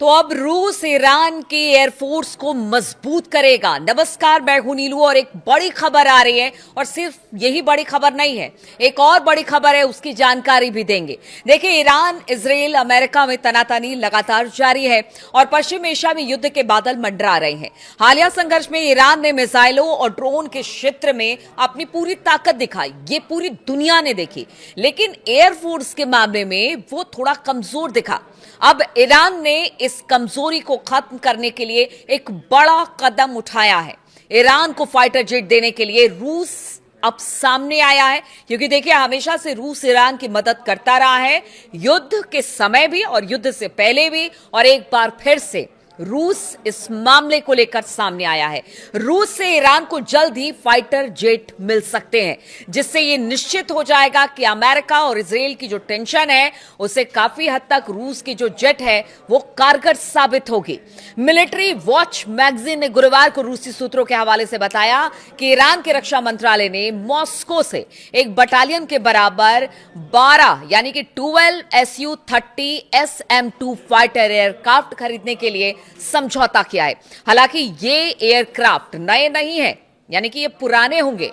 तो अब रूस ईरान की एयरफोर्स को मजबूत करेगा। नमस्कार, मैं हूं नीलू और एक बड़ी खबर आ रही है और सिर्फ यही बड़ी खबर नहीं है, एक और बड़ी खबर है, उसकी जानकारी भी देंगे। देखिए, ईरान, इजराइल, अमेरिका में तनातनी लगातार जारी है और पश्चिम एशिया में युद्ध के बादल मंडरा रहे हैं। हालिया संघर्ष में ईरान ने मिसाइलों और ड्रोन के क्षेत्र में अपनी पूरी ताकत दिखाई, ये पूरी दुनिया ने देखी, लेकिन एयरफोर्स के मामले में वो थोड़ा कमजोर दिखा। अब ईरान ने इस कमजोरी को खत्म करने के लिए एक बड़ा कदम उठाया है। ईरान को फाइटर जेट देने के लिए रूस अब सामने आया है, क्योंकि देखिए, हमेशा से रूस ईरान की मदद करता रहा है, युद्ध के समय भी और युद्ध से पहले भी, और एक बार फिर से रूस इस मामले को लेकर सामने आया है। रूस से ईरान को जल्द ही फाइटर जेट मिल सकते हैं, जिससे यह निश्चित हो जाएगा कि अमेरिका और इजराइल की जो टेंशन है उसे काफी हद तक रूस की जो जेट है वो कारगर साबित होगी। मिलिट्री वॉच मैगजीन ने गुरुवार को रूसी सूत्रों के हवाले से बताया कि ईरान के रक्षा मंत्रालय ने मॉस्को से एक बटालियन के बराबर 12 यानी कि 12 Su-30 SM-2 फाइटर एयरक्राफ्ट खरीदने के लिए समझौता किया है। हालांकि ये एयरक्राफ्ट नए नहीं है, यानी कि ये पुराने होंगे,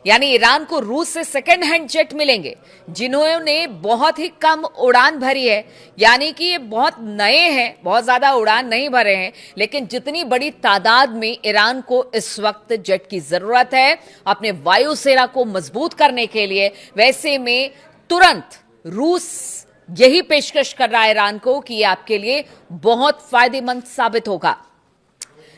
यानी ईरान को रूस से सेकेंड हैंड जेट मिलेंगे जिन्होंने बहुत ही कम उड़ान भरी है, यानी कि ये बहुत नए हैं, बहुत ज्यादा उड़ान नहीं भरे हैं, लेकिन जितनी बड़ी तादाद में ईरान को इस वक्त जेट की जरूरत है अपने वायुसेना को मजबूत करने के लिए, वैसे में तुरंत रूस यही पेशकश कर रहा है ईरान को कि यह आपके लिए बहुत फायदेमंद साबित होगा।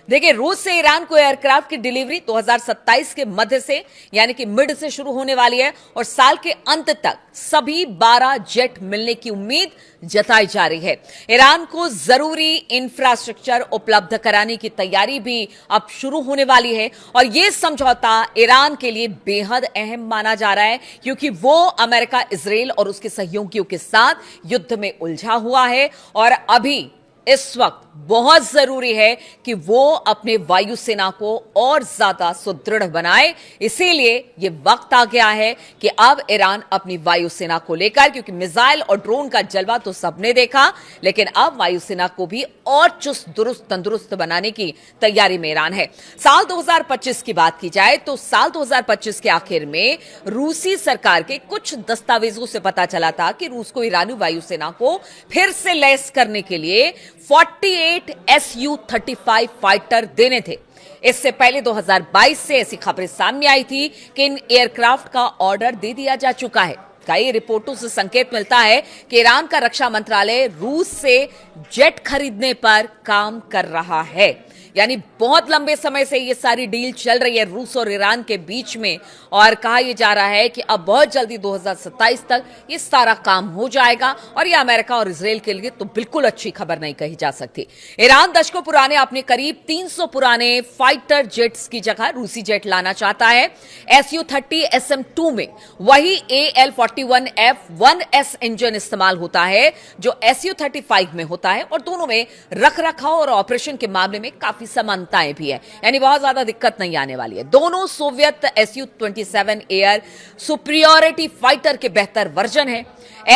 देखिए, रूस से ईरान को एयरक्राफ्ट की डिलीवरी 2027 के मध्य से यानी कि मिड से शुरू होने वाली है और साल के अंत तक सभी 12 जेट मिलने की उम्मीद जताई जा रही है। ईरान को जरूरी इंफ्रास्ट्रक्चर उपलब्ध कराने की तैयारी भी अब शुरू होने वाली है और यह समझौता ईरान के लिए बेहद अहम माना जा रहा है, क्योंकि वो अमेरिका, इजराइल और उसके सहयोगियों के साथ युद्ध में उलझा हुआ है और अभी इस वक्त बहुत जरूरी है कि वो अपने वायुसेना को और ज्यादा सुदृढ़ बनाए। इसीलिए ये वक्त आ गया है कि अब ईरान अपनी वायुसेना को लेकर, क्योंकि मिसाइल और ड्रोन का जलवा तो सबने देखा, लेकिन अब वायुसेना को भी और चुस्त दुरुस्त तंदुरुस्त बनाने की तैयारी में ईरान है। साल 2025 की बात की जाए तो साल 2025 के आखिर में रूसी सरकार के कुछ दस्तावेजों से पता चला था कि रूस को ईरानी वायुसेना को फिर से लैस करने के लिए 48 Su-35 फाइटर देने थे। इससे पहले 2022 से ऐसी खबरें सामने आई थी कि इन एयरक्राफ्ट का ऑर्डर दे दिया जा चुका है। कई रिपोर्टों से संकेत मिलता है कि ईरान का रक्षा मंत्रालय रूस से जेट खरीदने पर काम कर रहा है, यानी बहुत लंबे समय से ये सारी डील चल रही है रूस और ईरान के बीच में और कहा यह जा रहा है कि अब बहुत जल्दी 2027 तक ये सारा काम हो जाएगा और ये अमेरिका और इजराइल के लिए तो बिल्कुल अच्छी खबर नहीं कही जा सकती। ईरान दशकों पुराने अपने करीब 300 पुराने फाइटर जेट्स की जगह रूसी जेट लाना चाहता है। Su-30 SM-2 में वही AL-41F-1S इंजन इस्तेमाल होता है जो Su-35 में होता है और दोनों में रख रखाव और ऑपरेशन के मामले में काफी समानताएं भी है, यानी बहुत ज्यादा दिक्कत नहीं आने वाली है। दोनों Soviet Su-27 air superiority fighter के बेहतर वर्जन है।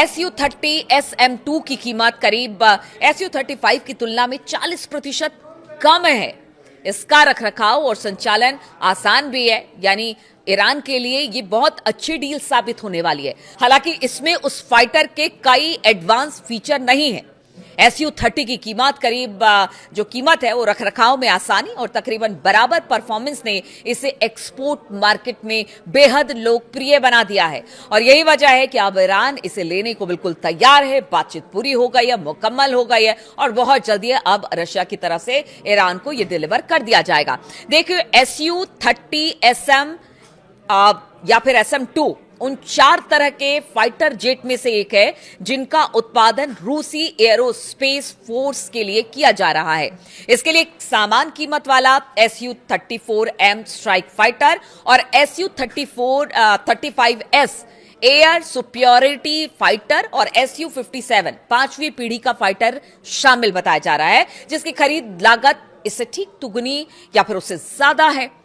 Su-30 SM-2 की कीमत करीब Su-35 की तुलना में 40% कम है। इसका रखरखाव और संचालन आसान भी है, यानी ईरान के लिए ये बहुत अच्छी डील साबित होने वाली है। हालांकि इसमें उस फाइटर के कई एडवांस फीचर नहीं है। Su-30 की कीमत करीब जो कीमत है वो रखरखाव में आसानी और तकरीबन बराबर परफॉर्मेंस ने इसे एक्सपोर्ट मार्केट में बेहद लोकप्रिय बना दिया है और यही वजह है कि अब ईरान इसे लेने को बिल्कुल तैयार है। बातचीत पूरी हो गई है, मुकम्मल हो गई है और बहुत जल्दी अब रशिया की तरफ से ईरान को यह डिलीवर कर दिया जाएगा। देखिए, Su-30 SM या फिर SM-2 उन 4 तरह के फाइटर जेट में से एक है जिनका उत्पादन रूसी एरोस्पेस फोर्स के लिए किया जा रहा है। इसके लिए सामान कीमत वाला Su-34M स्ट्राइक फाइटर और Su-35S एयर सुपीरियरिटी फाइटर और Su-57 5वीं पीढ़ी का फाइटर शामिल बताया जा रहा है, जिसकी खरीद लागत इससे ठीक दुगनी या फिर उससे ज्यादा है।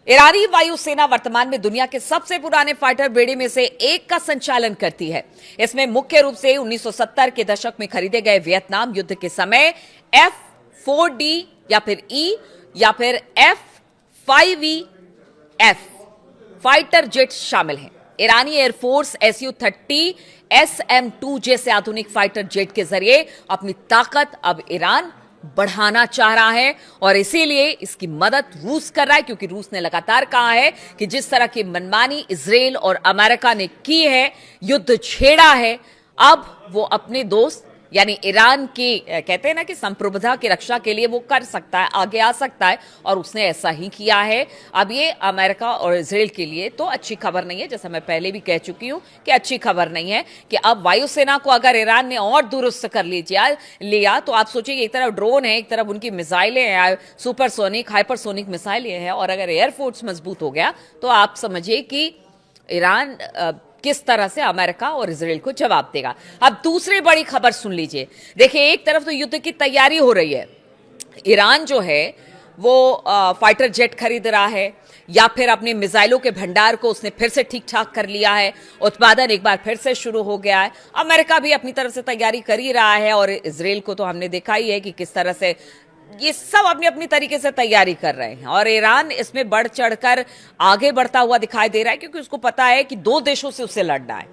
ईरानी वायुसेना वर्तमान में दुनिया के सबसे पुराने फाइटर बेड़े में से एक का संचालन करती है। इसमें मुख्य रूप से 1970 के दशक में खरीदे गए वियतनाम युद्ध के समय F-4D या फिर E या फिर F-5E-F फाइटर जेट शामिल हैं। ईरानी एयरफोर्स SU-30 SM-2 जैसे आधुनिक फाइटर जेट के जरिए अपनी ताकत अब ईरान बढ़ाना चाह रहा है और इसीलिए इसकी मदद रूस कर रहा है, क्योंकि रूस ने लगातार कहा है कि जिस तरह की मनमानी इजराइल और अमेरिका ने की है, युद्ध छेड़ा है, अब वो अपने दोस्त यानी ईरान की कहते हैं ना कि संप्रभुता की रक्षा के लिए वो कर सकता है, आगे आ सकता है, और उसने ऐसा ही किया है। अब ये अमेरिका और इजराइल के लिए तो अच्छी खबर नहीं है, जैसा मैं पहले भी कह चुकी हूं कि अच्छी खबर नहीं है कि अब वायुसेना को अगर ईरान ने और दुरुस्त कर लिया तो आप सोचिए एक तरफ ड्रोन है, एक तरफ उनकी मिसाइलें हैं, सुपरसोनिक हाइपरसोनिक मिसाइलें हैं, और अगर एयरफोर्स मजबूत हो गया तो आप समझिए कि ईरान किस तरह से अमेरिका और इजराइल को जवाब देगा। अब दूसरी बड़ी खबर सुन लीजिए। देखिए, एक तरफ तो युद्ध की तैयारी हो रही है, ईरान जो है वो फाइटर जेट खरीद रहा है या फिर अपने मिसाइलों के भंडार को उसने फिर से ठीक ठाक कर लिया है, उत्पादन एक बार फिर से शुरू हो गया है। अमेरिका भी अपनी तरफ से तैयारी कर ही रहा है और इजराइल को तो हमने देखा ही है कि किस तरह से ये सब अपनी अपनी तरीके से तैयारी कर रहे हैं, और ईरान इसमें बढ़ चढ़कर आगे बढ़ता हुआ दिखाई दे रहा है, क्योंकि उसको पता है कि दो देशों से उसे लड़ना है।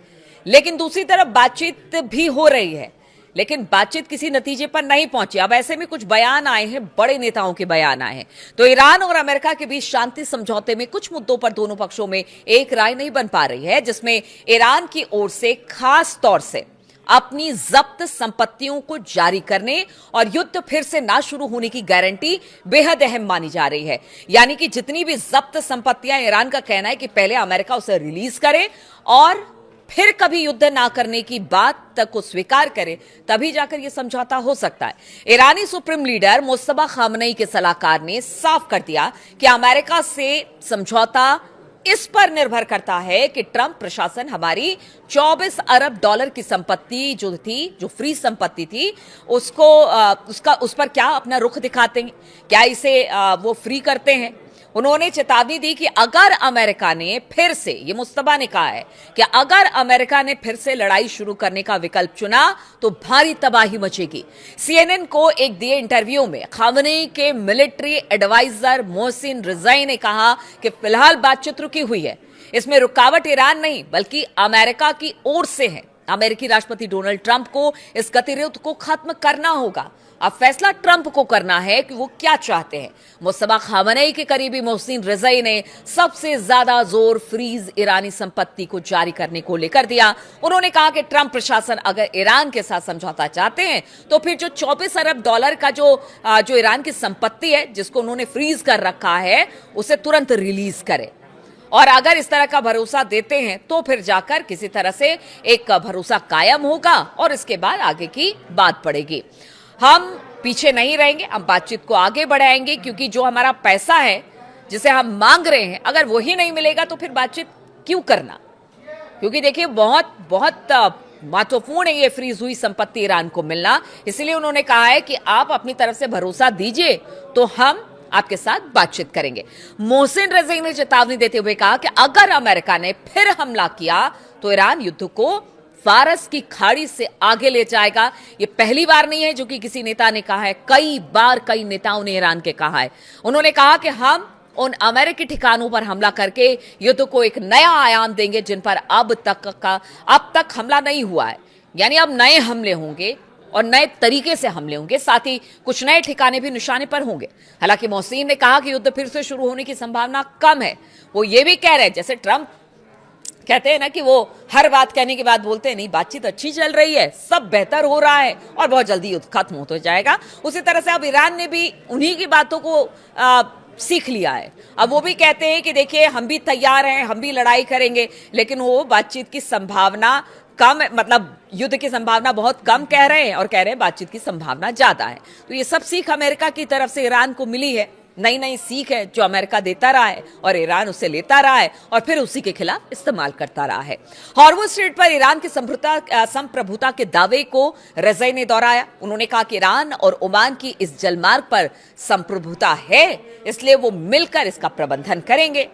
लेकिन दूसरी तरफ बातचीत भी हो रही है, लेकिन बातचीत किसी नतीजे पर नहीं पहुंची। अब ऐसे में कुछ बयान आए हैं, बड़े नेताओं के बयान आए हैं। तो ईरान और अमेरिका के बीच शांति समझौते में कुछ मुद्दों पर दोनों पक्षों में एक राय नहीं बन पा रही है, जिसमें ईरान की ओर से खास तौर से अपनी जब्त संपत्तियों को जारी करने और युद्ध फिर से ना शुरू होने की गारंटी बेहद अहम मानी जा रही है। यानी कि जितनी भी जब्त संपत्तियां, ईरान का कहना है कि पहले अमेरिका उसे रिलीज करे और फिर कभी युद्ध ना करने की बात तक को स्वीकार करे, तभी जाकर यह समझौता हो सकता है। ईरानी सुप्रीम लीडर मुस्तफा खामनेई के सलाहकार ने साफ कर दिया कि अमेरिका से समझौता इस पर निर्भर करता है कि ट्रंप प्रशासन हमारी 24 अरब डॉलर की संपत्ति जो फ्री संपत्ति थी, उस पर क्या अपना रुख दिखाते हैं, क्या इसे वो फ्री करते हैं। उन्होंने चेतावनी दी कि अगर अमेरिका ने फिर से, ये मुस्तफा ने कहा है कि अगर अमेरिका ने फिर से लड़ाई शुरू करने का विकल्प चुना तो भारी तबाही मचेगी। सीएनएन को एक दिए इंटरव्यू में खामनेई के मिलिट्री एडवाइजर मोहसिन रिजाई ने कहा कि फिलहाल बातचीत रुकी हुई है, इसमें रुकावट ईरान नहीं बल्कि अमेरिका की ओर से है। अमेरिकी राष्ट्रपति डोनाल्ड ट्रंप को इस गतिरोध को खत्म करना होगा। अब फैसला ट्रंप को करना है कि वो क्या चाहते हैं। मुस्तफा खामनेई के करीबी मोहसिन रिजाई ने सबसे ज्यादा जोर फ्रीज ईरानी संपत्ति को जारी करने को लेकर दिया। उन्होंने कहा कि ट्रंप प्रशासन अगर ईरान के साथ समझौता चाहते हैं तो फिर जो 24 अरब डॉलर का जो ईरान की संपत्ति है, जिसको उन्होंने फ्रीज कर रखा है, उसे तुरंत रिलीज करे। और अगर इस तरह का भरोसा देते हैं तो फिर जाकर किसी तरह से एक भरोसा कायम होगा और इसके बाद आगे की बात पड़ेगी। हम पीछे नहीं रहेंगे, हम बातचीत को आगे बढ़ाएंगे, क्योंकि जो हमारा पैसा है जिसे हम मांग रहे हैं, अगर वही नहीं मिलेगा तो फिर बातचीत क्यों करना। क्योंकि देखिए, बहुत बहुत महत्वपूर्ण है ये फ्रीज हुई संपत्ति ईरान को मिलना। इसलिए उन्होंने कहा है कि आप अपनी तरफ से भरोसा दीजिए तो हम आपके साथ बातचीत करेंगे। मोहसिन रिजाई ने चेतावनी देते हुए कहा कि अगर अमेरिका ने फिर हमला किया तो ईरान युद्ध को फारस की खाड़ी से आगे ले जाएगा। ये पहली बार नहीं है जो कि किसी नेता ने कहा है, कई बार कई नेताओं ने ईरान के कहा है। उन्होंने कहा कि हम उन अमेरिकी ठिकानों पर हमला करके युद्ध को एक नया आयाम देंगे जिन पर अब तक हमला नहीं हुआ है। यानी अब नए हमले होंगे और नए तरीके से हमले होंगे, साथ ही कुछ नए ठिकाने भी निशाने पर होंगे। हालांकि मोहसिन ने कहा कि युद्ध फिर से शुरू होने की संभावना कम है। वो ये भी कह रहे हैं, जैसे ट्रंप कहते हैं ना कि वो हर बात कहने के बाद बोलते हैं नहीं, बातचीत अच्छी चल रही है, सब बेहतर हो रहा है और बहुत जल्दी युद्ध खत्म हो जाएगा। उसी तरह से अब ईरान ने भी उन्हीं की बातों को सीख लिया है। अब वो भी कहते हैं कि देखिए, हम भी तैयार हैं, हम भी लड़ाई करेंगे, लेकिन वो बातचीत की संभावना कम, मतलब युद्ध की संभावना बहुत कम कह रहे हैं और कह रहे हैं बातचीत की संभावना ज्यादा है। तो ये सब सीख अमेरिका की तरफ से ईरान को मिली है, नई नई सीख है जो अमेरिका देता रहा है और ईरान उससे लेता रहा है और फिर उसी के खिलाफ इस्तेमाल करता रहा है। हॉर्मुज़ स्ट्रेट पर ईरान की संप्रभुता के दावे को रिजाई ने दोहराया। उन्होंने कहा कि ईरान और ओमान की इस जलमार्ग पर संप्रभुता है, इसलिए वो मिलकर इसका प्रबंधन करेंगे।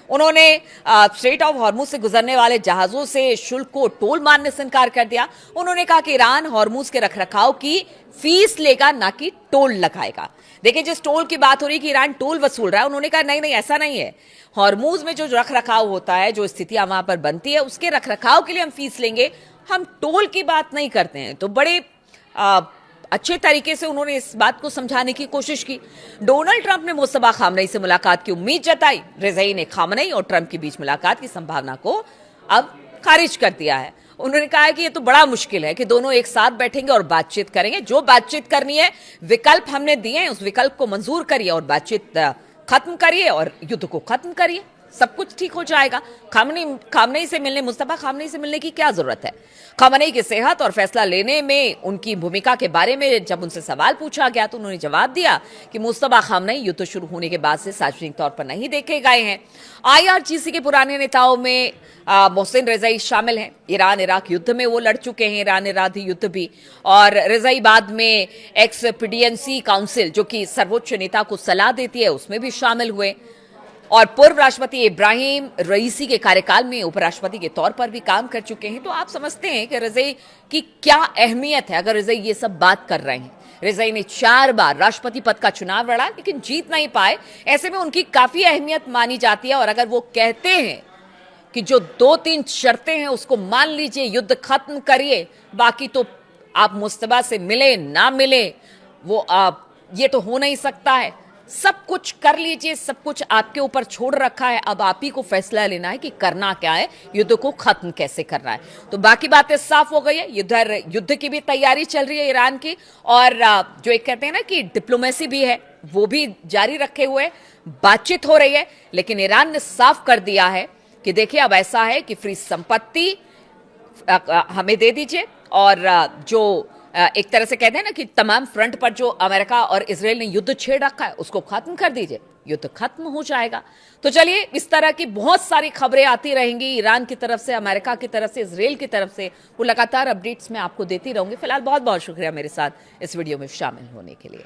उन्होंने स्ट्रेट ऑफ हॉर्मुज से गुजरने वाले जहाजों से शुल्क को टोल मारने से इनकार कर दिया। उन्होंने कहा कि ईरान हॉर्मुज के रखरखाव की फीस लेगा, ना कि टोल लगाएगा। देखिए, जिस टोल की बात हो रही है कि ईरान टोल वसूल रहा है, उन्होंने कहा नहीं नहीं, ऐसा नहीं है। हॉर्मुज में जो रखरखाव होता है, जो स्थितियां वहां पर बनती है, उसके रखरखाव के लिए हम फीस लेंगे, हम टोल की बात नहीं करते हैं। तो बड़े अच्छे तरीके से उन्होंने इस बात को समझाने की कोशिश की। डोनाल्ड ट्रंप ने मुस्तफा खामनई से मुलाकात की उम्मीद जताई। रिज़ाई ने खामनई और ट्रंप के बीच मुलाकात की संभावना को अब खारिज कर दिया है। उन्होंने कहा है कि ये तो बड़ा मुश्किल है कि दोनों एक साथ बैठेंगे और बातचीत करेंगे। जो बातचीत करनी है, विकल्प हमने दिए हैं, उस विकल्प को मंजूर करिए और बातचीत खत्म करिए और युद्ध को खत्म करिए, सब कुछ ठीक हो जाएगा। खामनई से मिलने, मुस्तफा खामनई से मिलने की क्या जरूरत है? खामनई की सेहत और फैसला लेने में उनकी भूमिका के बारे में जब उनसे सवाल पूछा गया तो उन्होंने जवाब दिया कि मुस्तफा खामनई युद्ध शुरू होने के बाद से सार्वजनिक तौर पर नहीं देखे गए हैं। IRGC के पुराने नेताओं में मोहसिन रिज़ाई शामिल हैं। ईरान इराक युद्ध में वो लड़ चुके हैं, ईरान इराक युद्ध भी। और रिज़ाई बाद में एक्स PDNC काउंसिल, जो कि सर्वोच्च नेता को सलाह देती है, उसमें भी शामिल हुए। और पूर्व राष्ट्रपति इब्राहिम रईसी के कार्यकाल में उपराष्ट्रपति के तौर पर भी काम कर चुके हैं। तो आप समझते हैं कि रिज़ाई की क्या अहमियत है अगर रिज़ाई ये सब बात कर रहे हैं। रिज़ाई ने 4 बार राष्ट्रपति पद का चुनाव लड़ा, लेकिन जीत नहीं पाए। ऐसे में उनकी काफी अहमियत मानी जाती है। और अगर वो कहते हैं कि जो 2-3 शर्तें हैं उसको मान लीजिए, युद्ध खत्म करिए, बाकी तो आप मुस्तफा से मिले ना मिले, वो ये तो हो नहीं सकता है, सब कुछ कर लीजिए, सब कुछ आपके ऊपर छोड़ रखा है, अब आप ही को फैसला लेना है कि करना क्या है, युद्ध को खत्म कैसे करना है। तो बाकी बातें साफ हो गई है। युद्ध की भी तैयारी चल रही है ईरान की, और जो एक कहते हैं ना कि डिप्लोमेसी भी है, वो भी जारी रखे हुए, बातचीत हो रही है। लेकिन ईरान ने साफ कर दिया है कि देखिए, अब ऐसा है कि फ्री संपत्ति हमें दे दीजिए, और जो एक तरह से कहते हैं ना कि तमाम फ्रंट पर जो अमेरिका और इजराइल ने युद्ध छेड़ रखा है उसको खत्म कर दीजिए, युद्ध खत्म हो जाएगा। तो चलिए, इस तरह की बहुत सारी खबरें आती रहेंगी ईरान की तरफ से, अमेरिका की तरफ से, इजराइल की तरफ से। वो लगातार अपडेट्स मैं आपको देती रहूंगी। फिलहाल बहुत बहुत शुक्रिया मेरे साथ इस वीडियो में शामिल होने के लिए।